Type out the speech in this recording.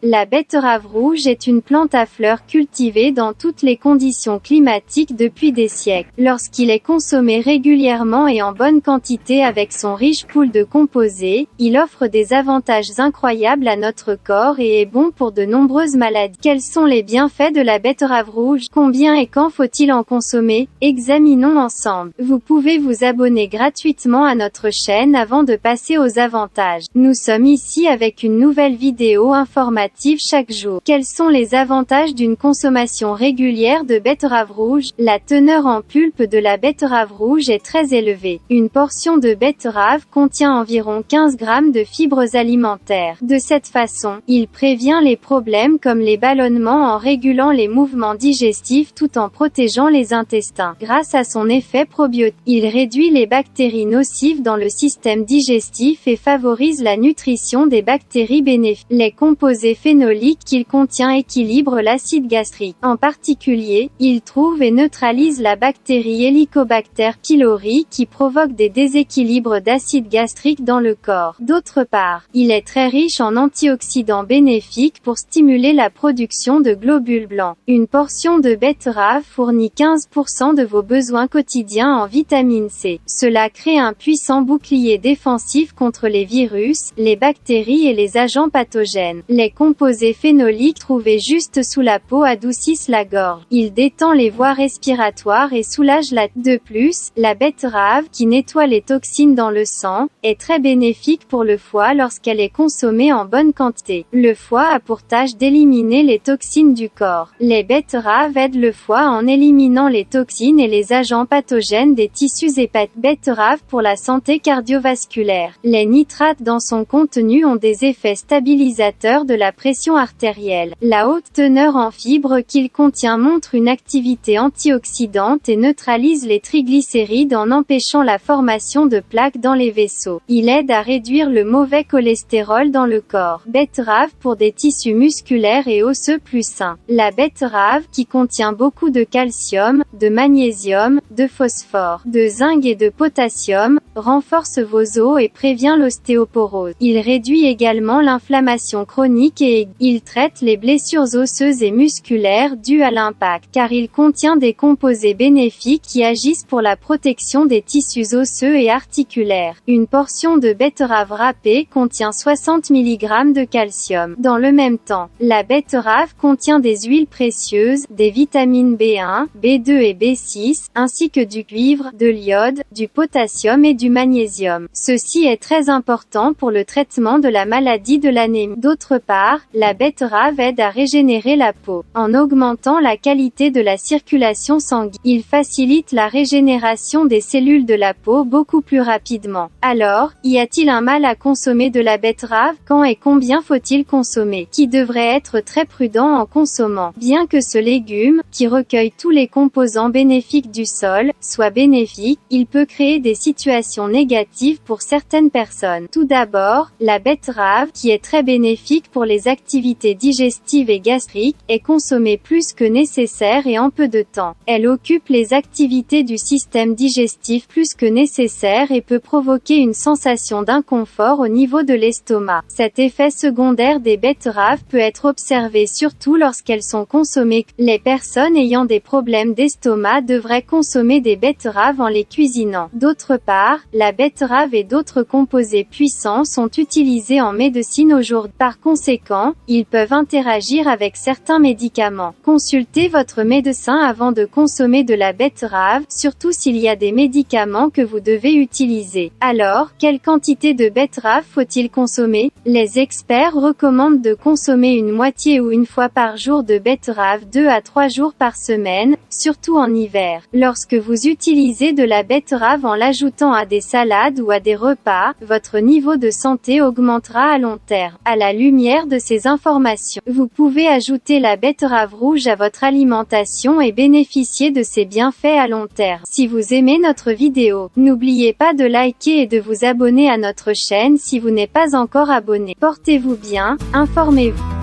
La betterave rouge est une plante à fleurs cultivée dans toutes les conditions climatiques depuis des siècles. Lorsqu'il est consommé régulièrement et en bonne quantité avec son riche pool de composés, il offre des avantages incroyables à notre corps et est bon pour de nombreuses maladies. Quels sont les bienfaits de la betterave rouge? Combien et quand faut-il en consommer? Examinons ensemble. Vous pouvez vous abonner gratuitement à notre chaîne avant de passer aux avantages. Nous sommes ici avec une nouvelle vidéo informative chaque jour. Quels sont les avantages d'une consommation régulière de betterave rouge? La teneur en pulpe de la betterave rouge est très élevée. Une portion de betterave contient environ 15 grammes de fibres alimentaires. De cette façon, il prévient les problèmes comme les ballonnements en régulant les mouvements digestifs tout en protégeant les intestins. Grâce à son effet probiotique, il réduit les bactéries nocives dans le système digestif et favorise la nutrition des bactéries bénéfiques. Les composés phénoliques qu'il contient équilibrent l'acide gastrique. En particulier, il trouve et neutralise la bactérie Helicobacter pylori qui provoque des déséquilibres d'acide gastrique dans le corps. D'autre part, il est très riche en antioxydants bénéfiques pour stimuler la production de globules blancs. Une portion de betterave fournit 15% de vos besoins quotidiens en vitamine C. Cela crée un puissant bouclier défensif contre les virus, les bactéries et les agents pathogènes. Les composés phénoliques trouvés juste sous la peau adoucissent la gorge. Il détend les voies respiratoires et soulage la. De plus, la betterave, qui nettoie les toxines dans le sang, est très bénéfique pour le foie lorsqu'elle est consommée en bonne quantité. Le foie a pour tâche d'éliminer les toxines du corps. Les betteraves aident le foie en éliminant les toxines et les agents pathogènes des tissus hépatiques. Betterave pour la santé cardiovasculaire. Les nitrates dans son contenu ont des effets stabilisateurs de la pression artérielle. La haute teneur en fibres qu'il contient montre une activité antioxydante et neutralise les triglycérides en empêchant la formation de plaques dans les vaisseaux. Il aide à réduire le mauvais cholestérol dans le corps. Betterave pour des tissus musculaires et osseux plus sains. La betterave, qui contient beaucoup de calcium, de magnésium, de phosphore, de zinc et de potassium, renforce vos os et prévient l'ostéoporose. Il réduit également l'inflammation chronique et il traite les blessures osseuses et musculaires dues à l'impact, car il contient des composés bénéfiques qui agissent pour la protection des tissus osseux et articulaires. Une portion de betterave râpée contient 60 mg de calcium. Dans le même temps, la betterave contient des huiles précieuses, des vitamines B1, B2 et B6, ainsi que du cuivre, de l'iode, du potassium et du magnésium. Ceci est très important pour le traitement de la maladie de l'anémie. D'autre part, la betterave aide à régénérer la peau. En augmentant la qualité de la circulation sanguine, il facilite la régénération des cellules de la peau beaucoup plus rapidement. Alors, y a-t-il un mal à consommer de la betterave? Quand et combien faut-il consommer? Qui devrait être très prudent en consommant. Bien que ce légume, qui recueille tous les composants bénéfiques du sol, soit bénéfique, il peut créer des situations négatives pour certaines personnes. Tout d'abord, la betterave, qui est très bénéfique pour les activités digestives et gastriques, est consommée plus que nécessaire et en peu de temps. Elle occupe les activités du système digestif plus que nécessaire et peut provoquer une sensation d'inconfort au niveau de l'estomac. Cet effet secondaire des betteraves peut être observé surtout lorsqu'elles sont consommées. Les personnes ayant des problèmes d'estomac devraient consommer des betteraves en les cuisinant. D'autre part, la betterave et d'autres composés puissants sont utilisés en médecine aujourd'hui. Par conséquent, ils peuvent interagir avec certains médicaments. Consultez votre médecin avant de consommer de la betterave, surtout s'il y a des médicaments que vous devez utiliser. Alors, quelle quantité de betterave faut-il consommer? Les experts recommandent de consommer une moitié ou une fois par jour de betterave 2 à 3 jours par semaine, surtout en hiver. Lorsque vous utilisez de la betterave en l'ajoutant à des salades ou à des repas, votre niveau de santé augmentera à long terme. À la lumière de ces informations, vous pouvez ajouter la betterave rouge à votre alimentation et bénéficier de ses bienfaits à long terme. Si vous aimez notre vidéo, n'oubliez pas de liker et de vous abonner à notre chaîne si vous n'êtes pas encore abonné. Portez-vous bien, informez-vous.